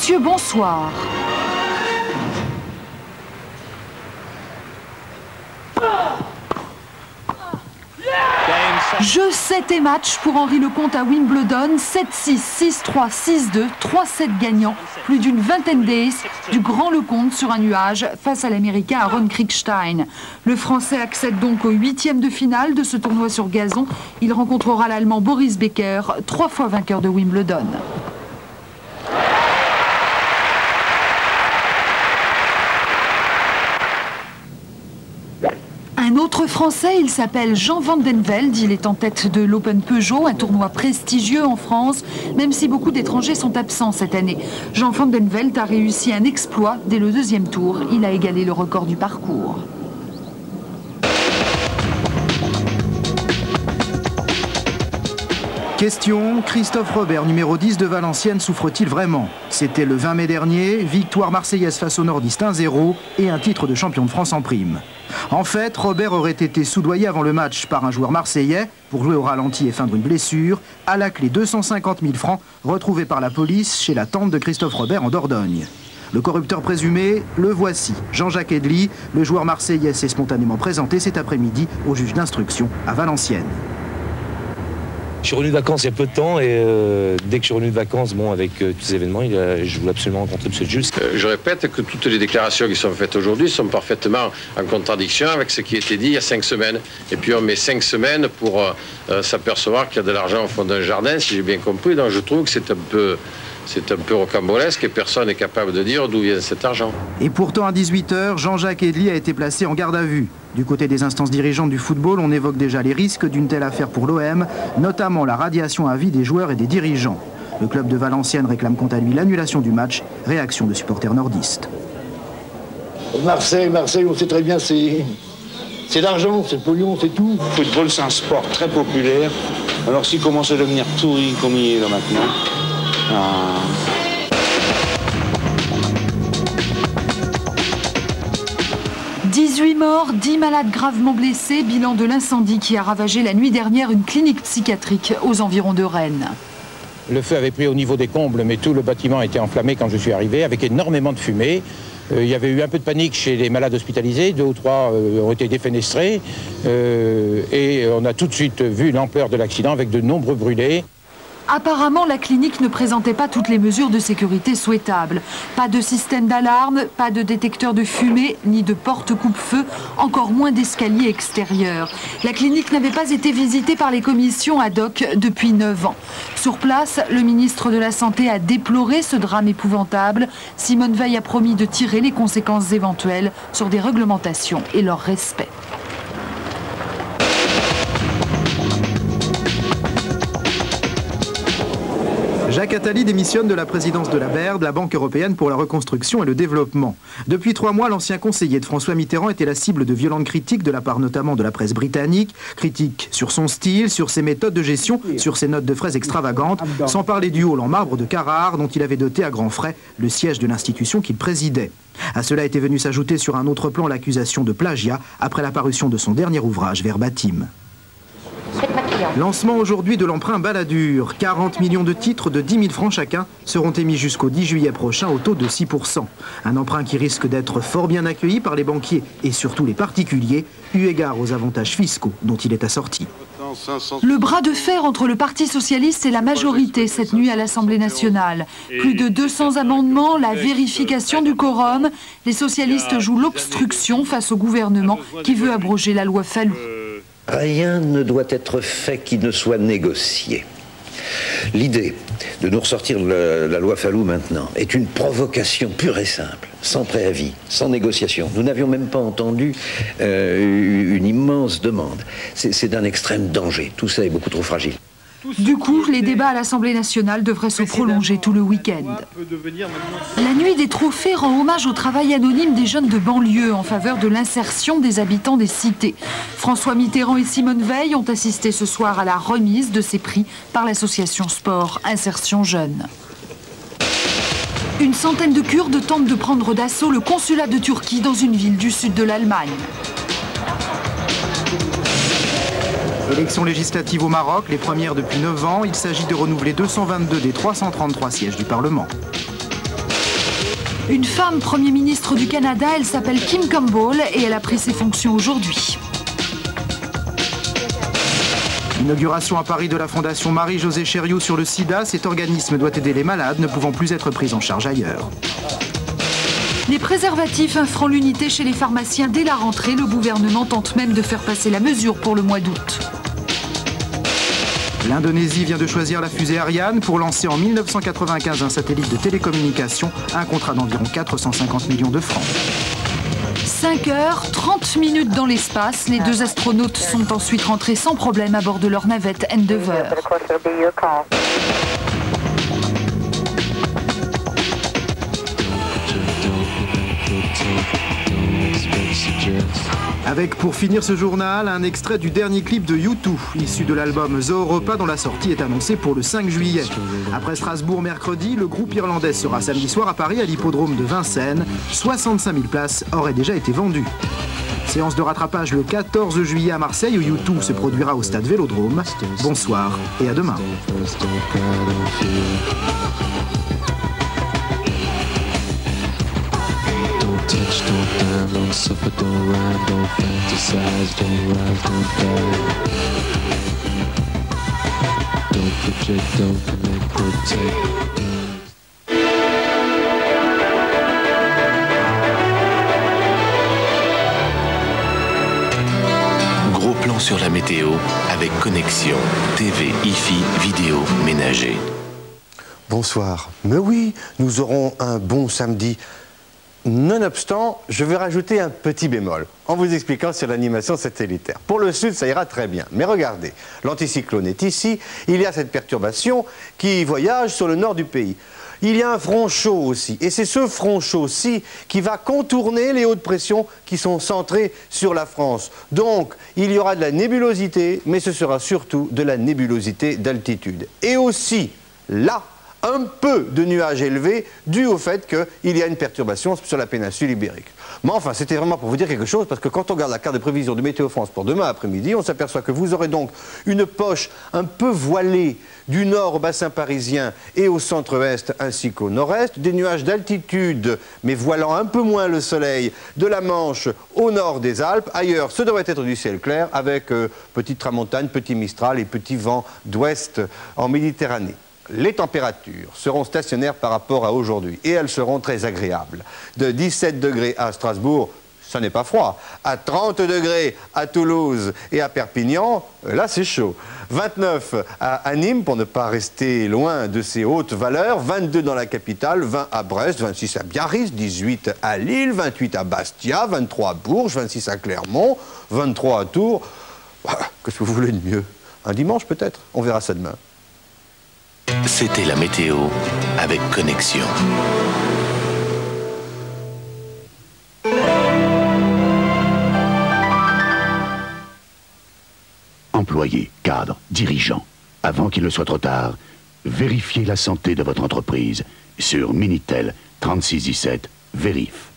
Messieurs, bonsoir. Jeu 7 et match pour Henri Lecomte à Wimbledon, 7-6, 6-3, 6-2, 3-7 gagnants, plus d'une vingtaine d'aces du grand Lecomte sur un nuage face à l'Américain Aaron Kriegstein. Le Français accède donc au 8e de finale de ce tournoi sur gazon. Il rencontrera l'Allemand Boris Becker, 3 fois vainqueur de Wimbledon. Un autre Français, il s'appelle Jean van den Velde, il est en tête de l'Open Peugeot, un tournoi prestigieux en France, même si beaucoup d'étrangers sont absents cette année. Jean van den Velde a réussi un exploit dès le 2e tour, il a égalé le record du parcours. Question, Christophe Robert, numéro 10 de Valenciennes, souffre-t-il vraiment? C'était le 20 mai dernier, victoire marseillaise face aux nordistes 1-0 et un titre de champion de France en prime. En fait, Robert aurait été soudoyé avant le match par un joueur marseillais pour jouer au ralenti et feindre une blessure. À la clé, 250 000 francs retrouvés par la police chez la tante de Christophe Robert en Dordogne. Le corrupteur présumé, le voici. Jean-Jacques Edli, le joueur marseillais s'est spontanément présenté cet après-midi au juge d'instruction à Valenciennes. Je suis revenu de vacances il y a peu de temps et dès que je suis revenu de vacances, bon, avec tous ces événements, je voulais absolument rencontrer M. le juge. Je répète que toutes les déclarations qui sont faites aujourd'hui sont parfaitement en contradiction avec ce qui était dit il y a 5 semaines. Et puis on met 5 semaines pour s'apercevoir qu'il y a de l'argent au fond d'un jardin, si j'ai bien compris. Donc je trouve que c'est un peu rocambolesque et personne n'est capable de dire d'où vient cet argent. Et pourtant, à 18 h, Jean-Jacques Edli a été placé en garde à vue. Du côté des instances dirigeantes du football, on évoque déjà les risques d'une telle affaire pour l'OM, notamment la radiation à vie des joueurs et des dirigeants. Le club de Valenciennes réclame quant à lui l'annulation du match, réaction de supporters nordistes. Marseille, on sait très bien, c'est l'argent, c'est le pognon, c'est tout. Le football, c'est un sport très populaire. Alors s'il commence à devenir pourri comme il est là maintenant... 18 morts, 10 malades gravement blessés, bilan de l'incendie qui a ravagé la nuit dernière une clinique psychiatrique aux environs de Rennes. Le feu avait pris au niveau des combles, mais tout le bâtiment était enflammé quand je suis arrivé, avec énormément de fumée. Il y avait eu un peu de panique chez les malades hospitalisés, 2 ou 3 ont été défenestrés, et on a tout de suite vu l'ampleur de l'accident avec de nombreux brûlés. Apparemment, la clinique ne présentait pas toutes les mesures de sécurité souhaitables. Pas de système d'alarme, pas de détecteur de fumée, ni de porte coupe-feu, encore moins d'escalier extérieur. La clinique n'avait pas été visitée par les commissions ad hoc depuis 9 ans. Sur place, le ministre de la Santé a déploré ce drame épouvantable. Simone Veil a promis de tirer les conséquences éventuelles sur des réglementations et leur respect. Jacques Attali démissionne de la présidence de la BERD, la Banque européenne pour la reconstruction et le développement. Depuis 3 mois, l'ancien conseiller de François Mitterrand était la cible de violentes critiques de la part notamment de la presse britannique. Critiques sur son style, sur ses méthodes de gestion, sur ses notes de frais extravagantes, sans parler du hall en marbre de Carrare dont il avait doté à grands frais le siège de l'institution qu'il présidait. À cela était venu s'ajouter sur un autre plan l'accusation de plagiat après la parution de son dernier ouvrage Verbatim. Lancement aujourd'hui de l'emprunt Balladur. 40 millions de titres de 10 000 francs chacun seront émis jusqu'au 10 juillet prochain au taux de 6%. Un emprunt qui risque d'être fort bien accueilli par les banquiers et surtout les particuliers, eu égard aux avantages fiscaux dont il est assorti. Le bras de fer entre le Parti socialiste et la majorité cette nuit à l'Assemblée nationale. Plus de 200 amendements, la vérification du quorum. Les socialistes jouent l'obstruction face au gouvernement qui veut abroger la loi Fallou. Rien ne doit être fait qui ne soit négocié. L'idée de nous ressortir la loi Fallou maintenant est une provocation pure et simple, sans préavis, sans négociation. Nous n'avions même pas entendu une immense demande. C'est d'un extrême danger. Tout ça est beaucoup trop fragile. Du coup, les débats à l'Assemblée nationale devraient se prolonger tout le week-end. La nuit des trophées rend hommage au travail anonyme des jeunes de banlieue en faveur de l'insertion des habitants des cités. François Mitterrand et Simone Veil ont assisté ce soir à la remise de ces prix par l'association Sport Insertion Jeune. Une centaine de Kurdes tentent de prendre d'assaut le consulat de Turquie dans une ville du sud de l'Allemagne. Élections législatives au Maroc, les premières depuis 9 ans. Il s'agit de renouveler 222 des 333 sièges du Parlement. Une femme Premier ministre du Canada, elle s'appelle Kim Campbell et elle a pris ses fonctions aujourd'hui. Inauguration à Paris de la Fondation Marie-Josée Chériou sur le sida. Cet organisme doit aider les malades ne pouvant plus être pris en charge ailleurs. Les préservatifs, 1 franc l'unité chez les pharmaciens dès la rentrée. Le gouvernement tente même de faire passer la mesure pour le mois d'août. L'Indonésie vient de choisir la fusée Ariane pour lancer en 1995 un satellite de télécommunication, un contrat d'environ 450 millions de francs. 5 heures, 30 minutes dans l'espace. Les 2 astronautes sont ensuite rentrés sans problème à bord de leur navette Endeavour. Avec pour finir ce journal, un extrait du dernier clip de U2, issu de l'album The Europa dont la sortie est annoncée pour le 5 juillet. Après Strasbourg mercredi, le groupe irlandais sera samedi soir à Paris à l'hippodrome de Vincennes. 65 000 places auraient déjà été vendues. Séance de rattrapage le 14 juillet à Marseille où U2 se produira au stade Vélodrome. Bonsoir et à demain. Touch, don't dive, don't suffer, don't rhyme, don't fantasize, don't rise, don't die. Don't project, don't connect, protect. Gros plan sur la météo avec Connexion, TV, hi-fi, vidéo, ménager. Bonsoir. Mais oui, nous aurons un bon samedi. Nonobstant, je vais rajouter un petit bémol en vous expliquant sur l'animation satellitaire. Pour le sud, ça ira très bien. Mais regardez, l'anticyclone est ici, il y a cette perturbation qui voyage sur le nord du pays. Il y a un front chaud aussi, et c'est ce front chaud-ci qui va contourner les hautes pressions qui sont centrées sur la France. Donc, il y aura de la nébulosité, mais ce sera surtout de la nébulosité d'altitude. Et aussi, là, un peu de nuages élevés dû au fait qu'il y a une perturbation sur la péninsule ibérique. Mais enfin, c'était vraiment pour vous dire quelque chose, parce que quand on regarde la carte de prévision de Météo France pour demain après-midi, on s'aperçoit que vous aurez donc une poche un peu voilée du nord au bassin parisien et au centre-est ainsi qu'au nord-est, des nuages d'altitude, mais voilant un peu moins le soleil, de la Manche au nord des Alpes. Ailleurs, ce devrait être du ciel clair, avec petite tramontane, petit mistral et petit vent d'ouest en Méditerranée. Les températures seront stationnaires par rapport à aujourd'hui et elles seront très agréables. De 17 degrés à Strasbourg, ça n'est pas froid. À 30 degrés à Toulouse et à Perpignan, là c'est chaud. 29 à Nîmes, pour ne pas rester loin de ces hautes valeurs. 22 dans la capitale, 20 à Brest, 26 à Biarritz, 18 à Lille, 28 à Bastia, 23 à Bourges, 26 à Clermont, 23 à Tours. Qu'est-ce que vous voulez de mieux? Un dimanche peut-être? On verra ça demain. C'était la météo avec Connexion. Employés, cadres, dirigeants, avant qu'il ne soit trop tard, vérifiez la santé de votre entreprise sur Minitel 3617 Vérif.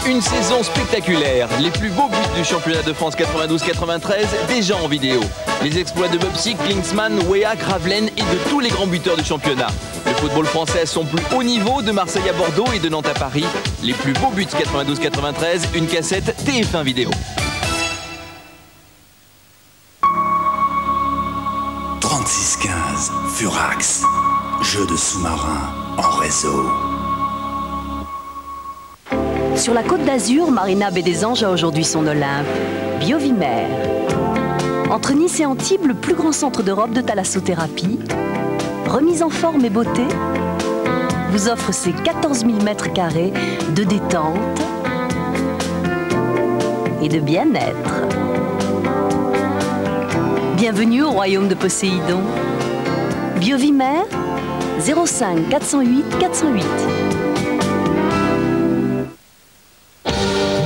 Une saison spectaculaire, les plus beaux buts du championnat de France 92-93 déjà en vidéo. Les exploits de Bobsik, Klinsmann, Weah, Gravelaine et de tous les grands buteurs du championnat. Le football français à son plus haut niveau, de Marseille à Bordeaux et de Nantes à Paris. Les plus beaux buts 92-93, une cassette TF1 vidéo. 3615 Furax, jeu de sous-marin en réseau. Sur la Côte d'Azur, Marina Baie des Anges a aujourd'hui son Olympe, Biovimère. Entre Nice et Antibes, le plus grand centre d'Europe de thalassothérapie, remise en forme et beauté, vous offre ses 14 000 mètres carrés de détente et de bien-être. Bienvenue au royaume de Poséidon. Biovimère, 05 408 408.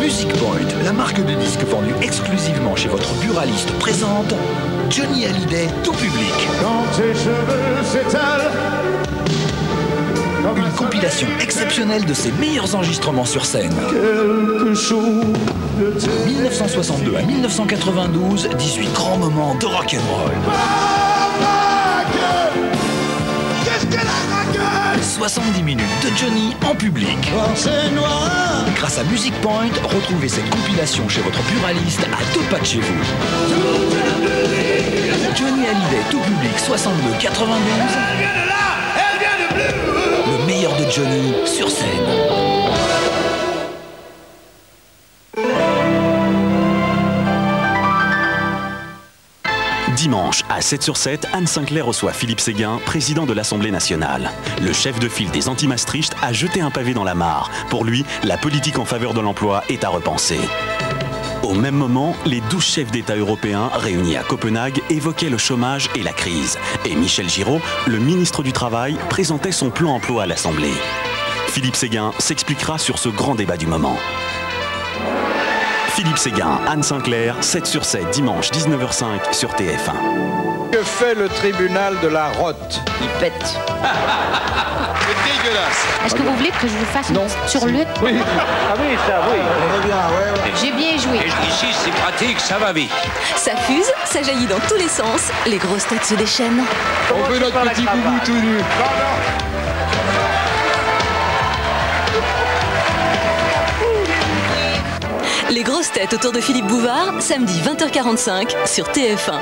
Music Point, la marque de disques vendue exclusivement chez votre buraliste, présente Johnny Hallyday tout public. Quand tes cheveux s'étalent. Une compilation exceptionnelle de ses meilleurs enregistrements sur scène. 1962 à 1992, 18 grands moments de rock'n'roll. 70 minutes de Johnny en public. Grâce à Music Point, retrouvez cette compilation chez votre buraliste à 2 pas de chez vous. Johnny Hallyday, tout public, 62-92. Le meilleur de Johnny sur scène. Dimanche, à 7/7, Anne Sinclair reçoit Philippe Séguin, président de l'Assemblée nationale. Le chef de file des anti-Maastricht a jeté un pavé dans la mare. Pour lui, la politique en faveur de l'emploi est à repenser. Au même moment, les 12 chefs d'État européens réunis à Copenhague évoquaient le chômage et la crise. Et Michel Giraud, le ministre du Travail, présentait son plan emploi à l'Assemblée. Philippe Séguin s'expliquera sur ce grand débat du moment. Philippe Séguin, Anne Sinclair, 7/7, dimanche 19h05 sur TF1. Que fait le tribunal de la Rotte? Il pète. C'est dégueulasse. Est-ce que vous voulez que je vous fasse une sur le? Oui. Ah oui, ça, oui. J'ai bien joué. Ici, c'est pratique, ça va vite. Ça fuse, ça jaillit dans tous les sens. Les grosses têtes se déchaînent. On veut notre petit boubou tout nu. Les grosses têtes autour de Philippe Bouvard, samedi 20h45 sur TF1.